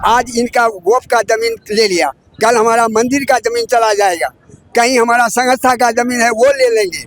आज इनका वोट का जमीन ले लिया, कल हमारा मंदिर का जमीन चला जाएगा, कहीं हमारा संस्था का जमीन है वो ले लेंगे।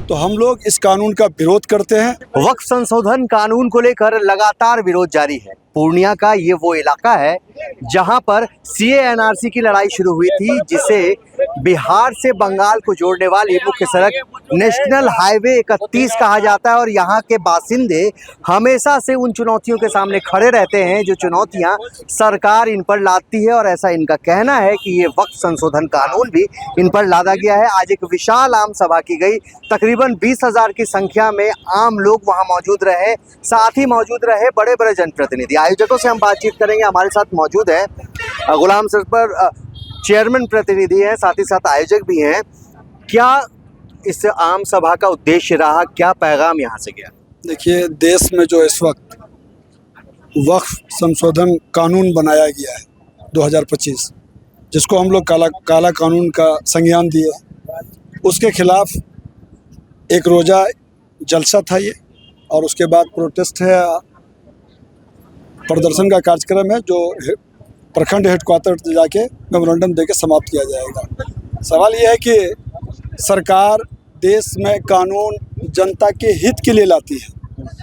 तो हम लोग इस कानून का विरोध करते हैं। वक्फ संशोधन कानून को लेकर लगातार विरोध जारी है। पूर्णिया का ये वो इलाका है जहां पर सीए एनआरसी की लड़ाई शुरू हुई थी, जिसे बिहार से बंगाल को जोड़ने वाली मुख्य सड़क नेशनल हाईवे 31 कहा जाता है। और यहाँ के बासिंदे हमेशा से उन चुनौतियों के सामने खड़े रहते हैं जो चुनौतियाँ सरकार इन पर लादती है, और ऐसा इनका कहना है कि ये वक्फ संशोधन कानून भी इन पर लादा गया है। आज एक विशाल आम सभा की गई, तकरीबन 20,000 की संख्या में आम लोग वहाँ मौजूद रहे, साथ ही मौजूद रहे बड़े बड़े जनप्रतिनिधि। आयोजकों से हम बातचीत करेंगे। हमारे साथ मौजूद है गुलाम सर पर चेयरमैन प्रतिनिधि हैं, साथ ही साथ आयोजक भी हैं। क्या इस आम सभा का उद्देश्य रहा, क्या पैगाम यहाँ से गया? देखिए, देश में जो इस वक्त वक्फ संशोधन कानून बनाया गया है 2025, जिसको हम लोग काला कानून का संज्ञान दिए, उसके खिलाफ एक रोज़ा जलसा था ये, और उसके बाद प्रोटेस्ट है, प्रदर्शन का कार्यक्रम है जो प्रखंड हेडक्वार्टर जाके मेमोरेंडम देके समाप्त किया जाएगा। सवाल ये है कि सरकार देश में कानून जनता के हित के लिए लाती है,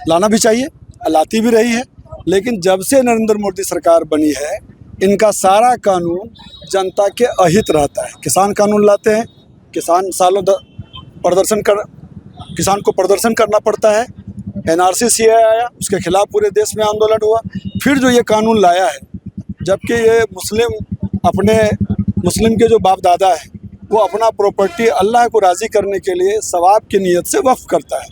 लाना भी चाहिए, लाती भी रही है, लेकिन जब से नरेंद्र मोदी सरकार बनी है इनका सारा कानून जनता के अहित रहता है। किसान कानून लाते हैं, किसान किसान को प्रदर्शन करना पड़ता है। एनआरसी सीए आया, उसके खिलाफ पूरे देश में आंदोलन हुआ, फिर जो ये कानून लाया है, जबकि ये मुस्लिम के जो बाप दादा है वो अपना प्रॉपर्टी अल्लाह को राज़ी करने के लिए सवाब की नीयत से वक्फ करता है,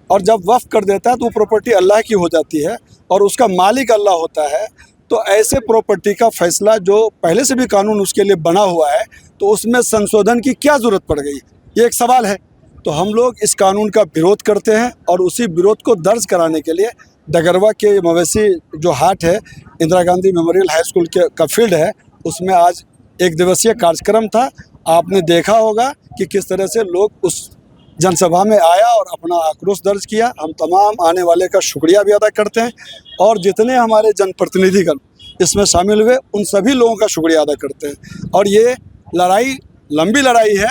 और जब वक्फ कर देता है तो वो प्रॉपर्टी अल्लाह की हो जाती है और उसका मालिक अल्लाह होता है। तो ऐसे प्रॉपर्टी का फैसला जो पहले से भी कानून उसके लिए बना हुआ है, तो उसमें संशोधन की क्या ज़रूरत पड़ गई, ये एक सवाल है। तो हम लोग इस कानून का विरोध करते हैं, और उसी विरोध को दर्ज कराने के लिए डगरवा के मवेशी जो हाट है, Indira Gandhi memorial high school का फील्ड है, उसमें आज एक दिवसीय कार्यक्रम था। आपने देखा होगा कि किस तरह से लोग उस जनसभा में आया और अपना आक्रोश दर्ज किया। हम तमाम आने वाले का शुक्रिया भी अदा करते हैं, और जितने हमारे जनप्रतिनिधिगण इसमें शामिल हुए उन सभी लोगों का शुक्रिया अदा करते हैं। और ये लड़ाई लंबी लड़ाई है,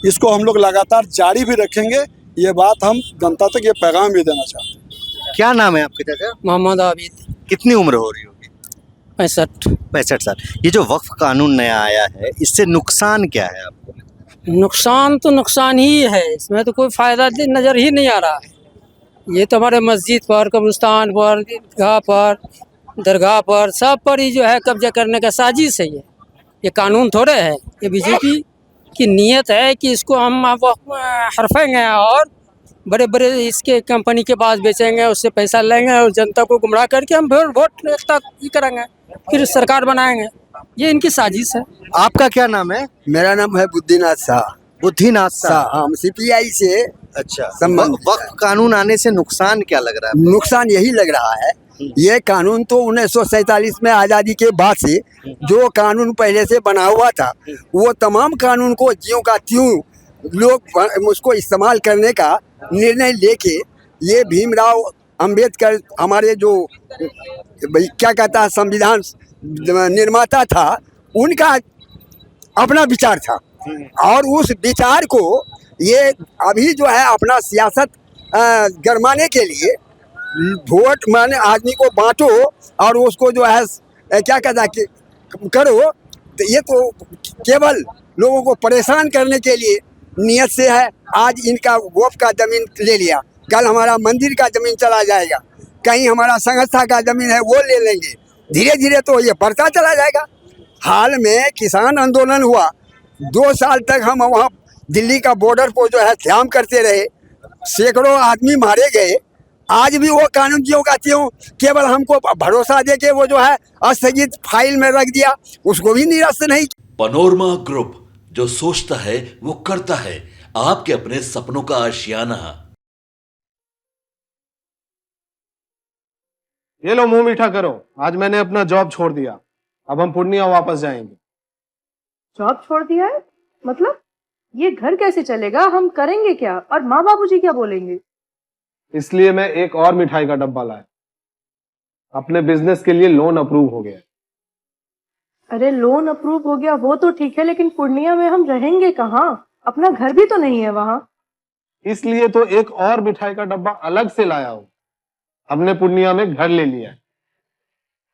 इसको हम लोग लगातार जारी भी रखेंगे। ये बात हम जनता तक ये पैगाम भी देना चाहते हैं। क्या नाम है आपके चाचा? मोहम्मद आबिद। कितनी उम्र हो रही होगी? 65 साल। ये जो वक्फ कानून नया आया है, इससे नुकसान क्या है आपको? नुकसान तो नुकसान ही है, इसमें तो कोई फ़ायदा नज़र ही नहीं आ रहा है। ये तो हमारे मस्जिद पर, कब्रिस्तान पर, ईदगाह पर, दरगाह पर, सब पर ही जो है कब्जा करने का साजिश है। ये कानून थोड़े है, ये बीजेपी की नीयत है कि इसको हम हड़पेंगे और बड़े बड़े इसके कंपनी के पास बेचेंगे, उससे पैसा लेंगे और जनता को गुमराह करके हम वोट तक ही करेंगे, फिर सरकार बनाएंगे। ये इनकी साजिश है। आपका क्या नाम है? मेरा नाम है बुद्धिनाथ शाह। बुद्धिनाथ शाह। हम सीपीआई से अच्छा। संबंध। वक्फ कानून आने से नुकसान क्या लग रहा है? नुकसान यही लग रहा है, ये कानून तो 1947 में आज़ादी के बाद से जो कानून पहले से बना हुआ था, वो तमाम कानून को ज्यों का त्यों लोग उसको इस्तेमाल करने का निर्णय लेके, ये भीमराव अंबेडकर हमारे जो क्या कहता है संविधान निर्माता था, उनका अपना विचार था, और उस विचार को ये अभी जो है अपना सियासत गरमाने के लिए वोट माने आदमी को बांटो और उसको जो है क्या कहता है करो, तो ये तो केवल लोगों को परेशान करने के लिए नियत से है। आज इनका वक्फ का जमीन ले लिया, कल हमारा मंदिर का जमीन चला जाएगा, कहीं हमारा संस्था का जमीन है वो ले लेंगे। धीरे धीरे तो ये बढ़ता चला जाएगा। हाल में किसान आंदोलन हुआ, 2 साल तक हम वहाँ दिल्ली का बॉर्डर पर जो है क़याम करते रहे, सैकड़ों आदमी मारे गए, आज भी वो कानून ज्यों का त्यों केवल हमको भरोसा दे के वो जो है अस्थगित फाइल में रख दिया, उसको भी निरस्त नहीं। पनोरमा ग्रुप, जो सोचता है वो करता है। आपके अपने सपनों का आशियाना। ये लो मुंह मीठा करो, आज मैंने अपना जॉब छोड़ दिया, अब हम पूर्णिया वापस जाएंगे। जॉब छोड़ दिया है? मतलब ये घर कैसे चलेगा, हम करेंगे क्या, और माँ बाबूजी क्या बोलेंगे? इसलिए मैं एक और मिठाई का डब्बा लाया, अपने बिजनेस के लिए लोन अप्रूव हो गया। अरे लोन अप्रूव हो गया वो तो ठीक है, लेकिन पूर्णिया में हम रहेंगे कहाँ? अपना घर भी तो नहीं है वहाँ। इसलिए तो एक और मिठाई का डब्बा अलग से लाया हूं। हमने पूर्णिया में घर ले लिया है,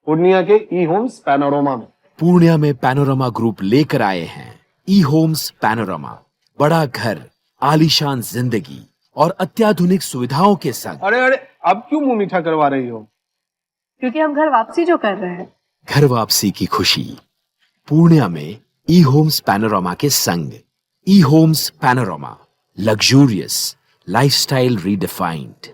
पूर्णिया के ई होम्स पैनोरमा में। पूर्णिया में पैनोरमा ग्रुप लेकर आए हैं ई होम्स पैनोरमा। बड़ा घर, आलीशान जिंदगी और अत्याधुनिक सुविधाओं के संग। अरे अरे, अब क्यों मुंह मीठा करवा रही हो? क्योंकि हम घर वापसी जो कर रहे हैं। घर वापसी की खुशी पूर्णिया में ई होम्स पैनोरमा के संग। E homes panorama, luxurious lifestyle redefined.